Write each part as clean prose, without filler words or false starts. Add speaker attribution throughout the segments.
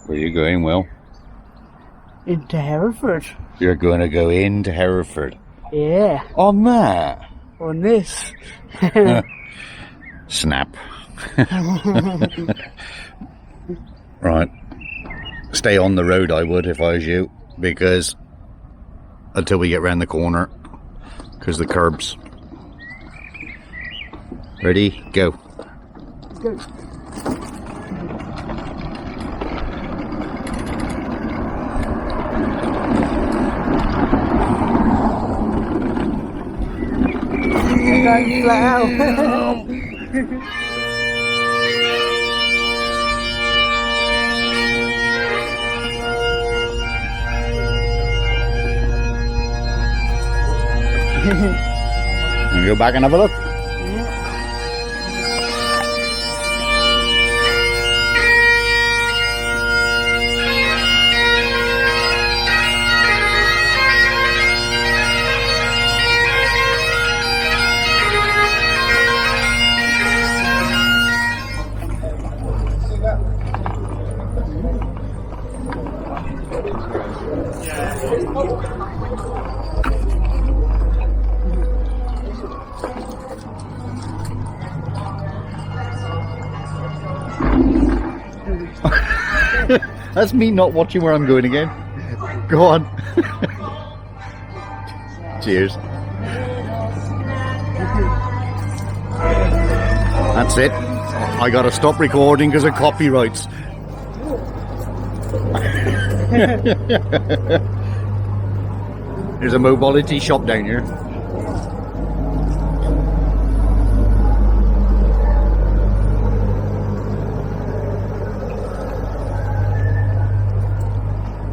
Speaker 1: Where are you going, Will?
Speaker 2: Into Hereford.
Speaker 1: You're going to go into Hereford?
Speaker 2: Yeah.
Speaker 1: On that?
Speaker 2: On this.
Speaker 1: Snap. Right. Stay on the road, I would, if I was you, because until we get round the corner, because the curbs. Ready? Go.
Speaker 2: Let's go. Don't flat out.
Speaker 1: Wanna go back and have a look? That's me not watching where I'm going again. Go on. Cheers. That's it. I gotta stop recording because of copyrights. There's a mobility shop down here.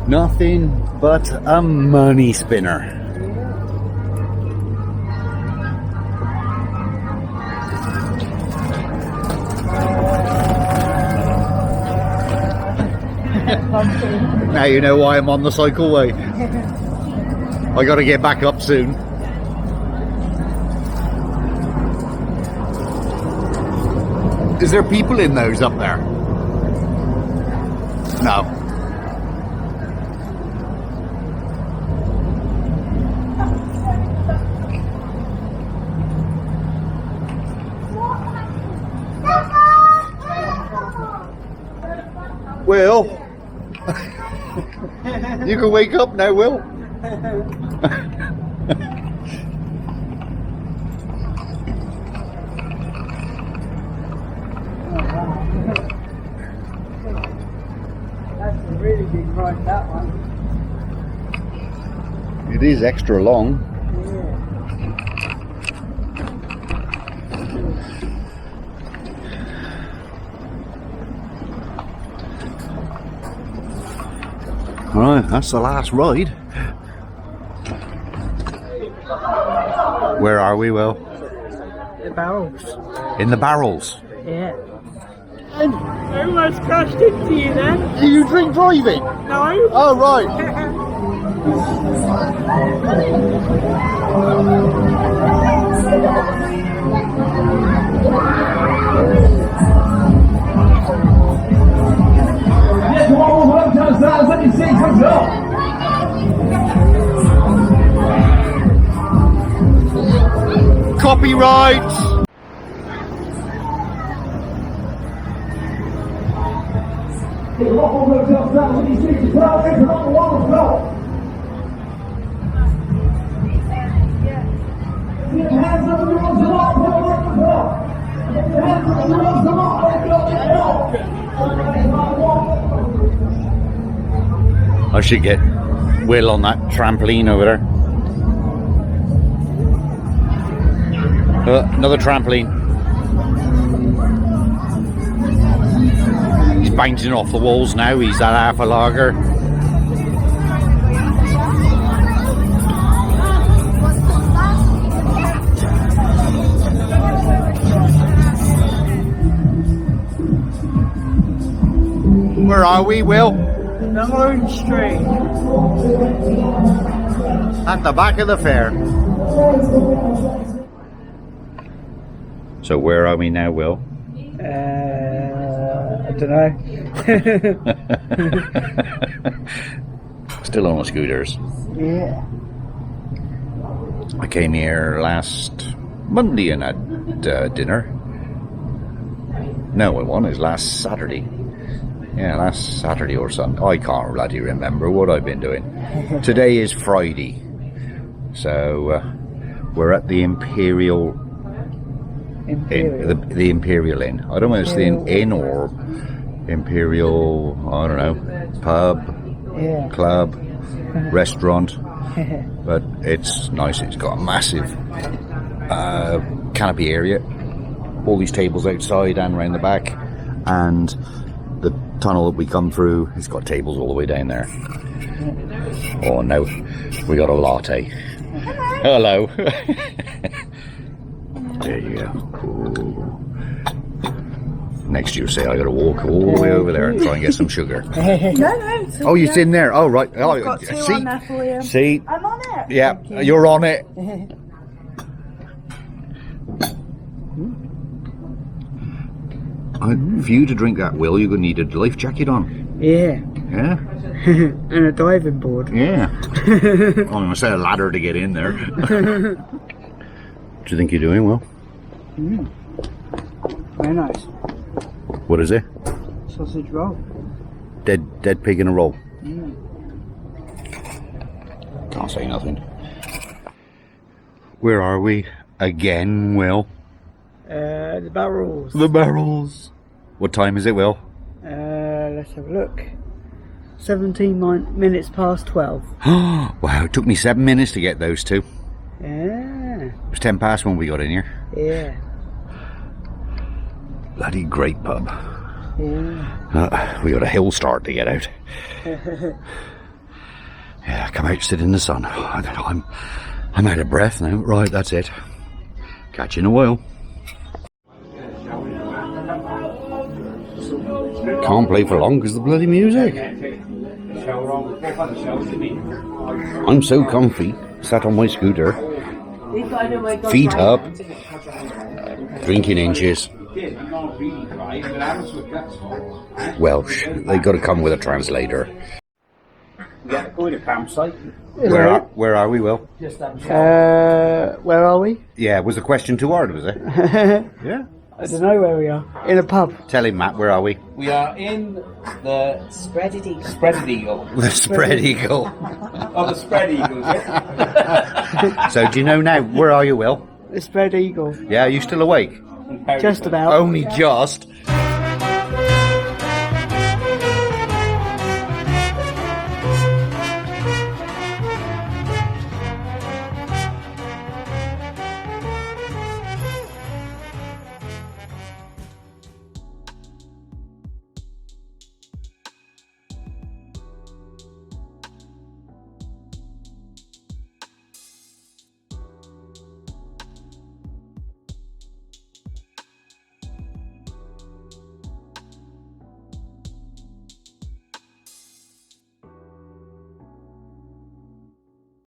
Speaker 1: Nothing but a money spinner. Now you know why I'm on the cycleway. I gotta get back up soon. Is there people in those up there? No. Will, you can wake up now, Will.
Speaker 2: That's a really big ride, that one.
Speaker 1: It is extra long. Right, that's the last ride. Where are we, Will?
Speaker 2: The barrels.
Speaker 1: In the barrels.
Speaker 2: Yeah. And I almost crashed into you then.
Speaker 1: Do you drink driving?
Speaker 2: No.
Speaker 1: Oh, right. Copyright! I should get Will on that trampoline over there. Another trampoline. He's bouncing off the walls now. He's at half a lager. Where are we, Will?
Speaker 2: The Orange Street.
Speaker 1: At the back of the fair. So where are we now, Will?
Speaker 2: I don't don't know.
Speaker 1: Still on the scooters.
Speaker 2: Yeah.
Speaker 1: I came here last Monday and had dinner. No, it wasn't. It was last Saturday. Yeah, last Saturday or something. I can't bloody remember what I've been doing. Today is Friday. So, we're at the Imperial Inn. The Imperial Inn. I don't know if it's the inn or Imperial, I don't know, pub, club, restaurant. But it's nice. It's got a massive canopy area. All these tables outside and around the back. And the tunnel that we come through, it's got tables all the way down there. Oh no, we got a latte. Hello. There you go. Ooh. Next year, say I got to walk all the way over there and try and get some sugar.
Speaker 3: No.
Speaker 1: Oh, you're in there. Oh, right. Oh,
Speaker 3: I've got two on there for you.
Speaker 1: See?
Speaker 3: I'm on it.
Speaker 1: Yeah, you're on it. For you to drink that, Will, you're going to need a life jacket on.
Speaker 2: Yeah.
Speaker 1: Yeah?
Speaker 2: And a diving board.
Speaker 1: Yeah. I'm going to set a ladder to get in there. What do you think you're doing, Will?
Speaker 2: Very nice.
Speaker 1: What is it?
Speaker 2: Sausage roll.
Speaker 1: Dead pig in a roll. Can't say nothing. Where are we again, Will?
Speaker 2: The barrels.
Speaker 1: The barrels. What time is it, Will?
Speaker 2: Let's have a look. 17 minutes past 12.
Speaker 1: Wow, it took me 7 minutes to get those two.
Speaker 2: Yeah.
Speaker 1: It was 10 past when we got in here.
Speaker 2: Yeah.
Speaker 1: Bloody great pub.
Speaker 2: Yeah.
Speaker 1: We got a hill start to get out. Yeah, come out, sit in the sun. I'm out of breath now. Right, that's it. Catch you in a while. Can't play for long because of the bloody music. I'm so comfy, sat on my scooter, feet up, drinking inches. Welsh, they got to come with a translator.
Speaker 4: Going to campsite.
Speaker 1: Where are we, Will?
Speaker 2: Where are we?
Speaker 1: Yeah, was the question too hard, was it? Yeah.
Speaker 2: I don't know where we are. In a pub.
Speaker 1: Tell him, Matt, where are we?
Speaker 4: We are in the
Speaker 3: Spreaded eagle.
Speaker 4: Spreaded Eagle.
Speaker 1: The Spread Eagle.
Speaker 4: Oh, the Spread Eagle, yeah.
Speaker 1: So do you know now, where are you, Will?
Speaker 2: The spread eagle.
Speaker 1: Yeah, are you still awake?
Speaker 2: Just about.
Speaker 1: Only just.